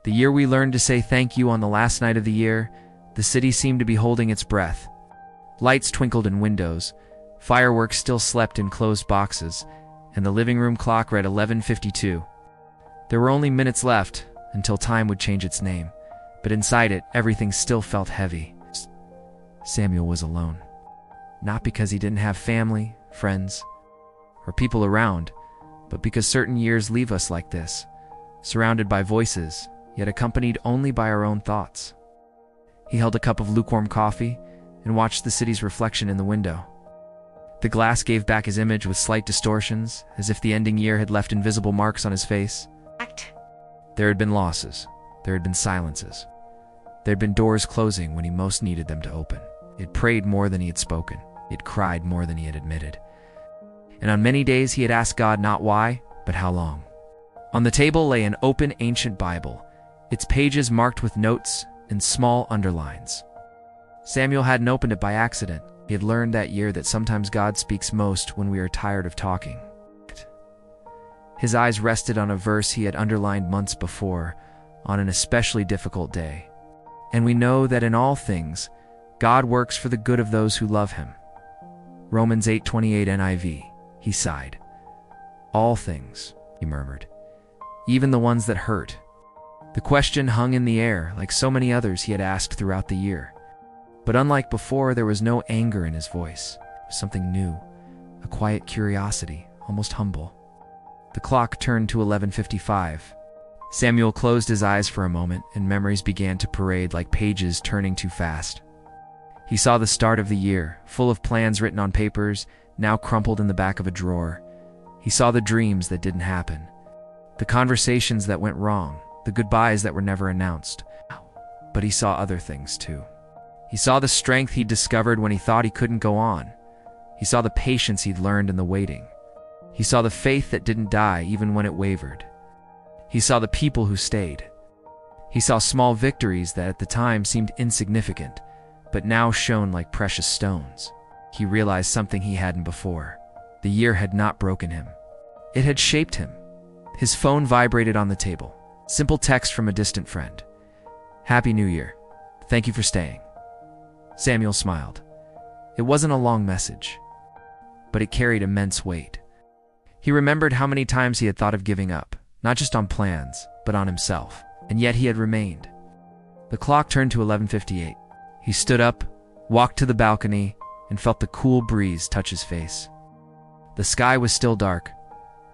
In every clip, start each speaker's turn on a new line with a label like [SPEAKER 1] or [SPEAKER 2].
[SPEAKER 1] The year we learned to say thank you on the last night of the year, the city seemed to be holding its breath. Lights twinkled in windows, fireworks still slept in closed boxes, and the living room clock read 11:52. There were only minutes left until time would change its name, but inside it, everything still felt heavy. Samuel was alone. Not because he didn't have family, friends, or people around, but because certain years leave us like this, surrounded by voices, yet accompanied only by our own thoughts. He held a cup of lukewarm coffee and watched the city's reflection in the window. The glass gave back his image with slight distortions, as if the ending year had left invisible marks on his face. There had been losses. There had been silences. There had been doors closing when he most needed them to open. He had prayed more than he had spoken. He had cried more than he had admitted. And on many days he had asked God not why, but how long. On the table lay an open ancient Bible, its pages marked with notes and small underlines. Samuel hadn't opened it by accident. He had learned that year that sometimes God speaks most when we are tired of talking. His eyes rested on a verse he had underlined months before, on an especially difficult day. And we know that in all things, God works for the good of those who love him. Romans 8:28 NIV. He sighed. All things, he murmured. Even the ones that hurt. The question hung in the air, like so many others he had asked throughout the year. But unlike before, there was no anger in his voice. It was something new, a quiet curiosity, almost humble. The clock turned to 11:55. Samuel closed his eyes for a moment, and memories began to parade like pages turning too fast. He saw the start of the year, full of plans written on papers, now crumpled in the back of a drawer. He saw the dreams that didn't happen, the conversations that went wrong, the goodbyes that were never announced. But he saw other things too. He saw the strength he'd discovered when he thought he couldn't go on. He saw the patience he'd learned in the waiting. He saw the faith that didn't die even when it wavered. He saw the people who stayed. He saw small victories that at the time seemed insignificant, but now shone like precious stones. He realized something he hadn't before. The year had not broken him. It had shaped him. His phone vibrated on the table. Simple text from a distant friend. "Happy New Year. Thank you for staying." Samuel smiled. It wasn't a long message, but it carried immense weight. He remembered how many times he had thought of giving up, not just on plans, but on himself, and yet he had remained. The clock turned to 11:58. He stood up, walked to the balcony, and felt the cool breeze touch his face. The sky was still dark,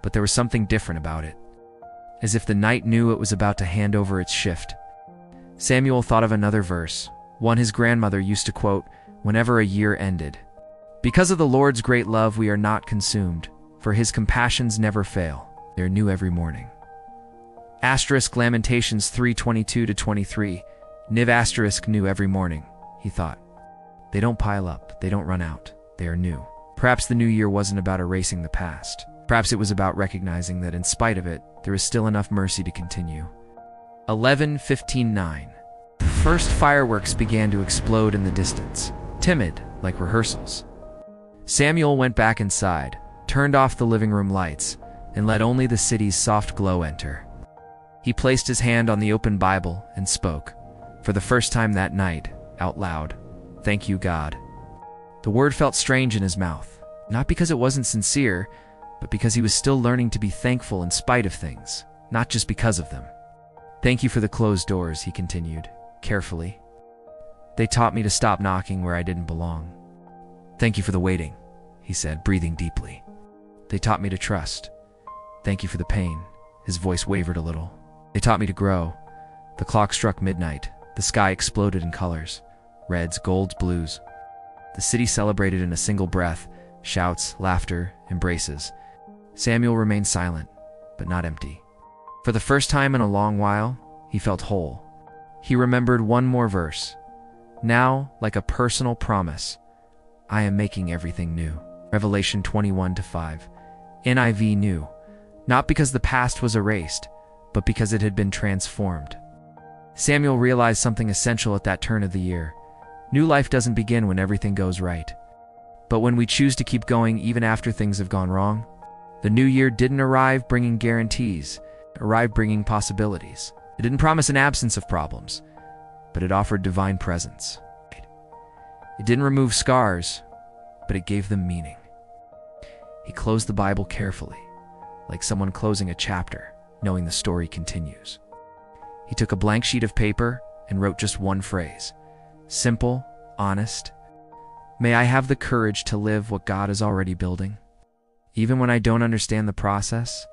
[SPEAKER 1] but there was something different about it, as if the night knew it was about to hand over its shift. Samuel thought of another verse, one his grandmother used to quote whenever a year ended. "Because of the Lord's great love we are not consumed, for his compassions never fail. They are new every morning." Asterisk Lamentations 3:22-23. Niv asterisk new every morning, he thought. They don't pile up, they don't run out, they are new. Perhaps the new year wasn't about erasing the past. Perhaps it was about recognizing that in spite of it, there is still enough mercy to continue. 11:59. The first fireworks began to explode in the distance, timid, like rehearsals. Samuel went back inside, turned off the living room lights, and let only the city's soft glow enter. He placed his hand on the open Bible and spoke, for the first time that night, out loud, "Thank you, God." The word felt strange in his mouth, not because it wasn't sincere, but because he was still learning to be thankful in spite of things, not just because of them. "Thank you for the closed doors," he continued, carefully. "They taught me to stop knocking where I didn't belong." "Thank you for the waiting," he said, breathing deeply. "They taught me to trust." "Thank you for the pain." His voice wavered a little. "They taught me to grow." The clock struck midnight. The sky exploded in colors. Reds, golds, blues. The city celebrated in a single breath. Shouts, laughter, embraces. Samuel remained silent, but not empty. For the first time in a long while, he felt whole. He remembered one more verse. Now, like a personal promise, I am making everything new. Revelation 21:5. NIV new. Not because the past was erased, but because it had been transformed. Samuel realized something essential at that turn of the year. New life doesn't begin when everything goes right, but when we choose to keep going even after things have gone wrong. The new year didn't arrive bringing guarantees, it arrived bringing possibilities. It didn't promise an absence of problems, but it offered divine presence. It didn't remove scars, but it gave them meaning. He closed the Bible carefully, like someone closing a chapter, knowing the story continues. He took a blank sheet of paper and wrote just one phrase. Simple, honest. May I have the courage to live what God is already building. Even when I don't understand the process.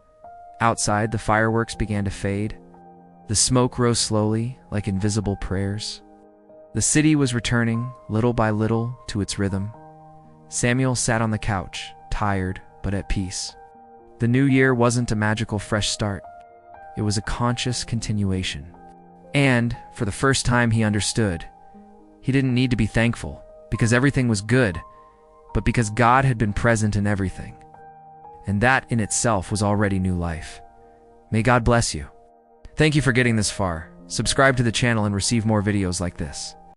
[SPEAKER 1] Outside, the fireworks began to fade. The smoke rose slowly, like invisible prayers. The city was returning, little by little, to its rhythm. Samuel sat on the couch, tired but at peace. The new year wasn't a magical fresh start. It was a conscious continuation. And, for the first time, he understood. He didn't need to be thankful, because everything was good, but because God had been present in everything. And that in itself was already new life. May God bless you. Thank you for getting this far. Subscribe to the channel and receive more videos like this.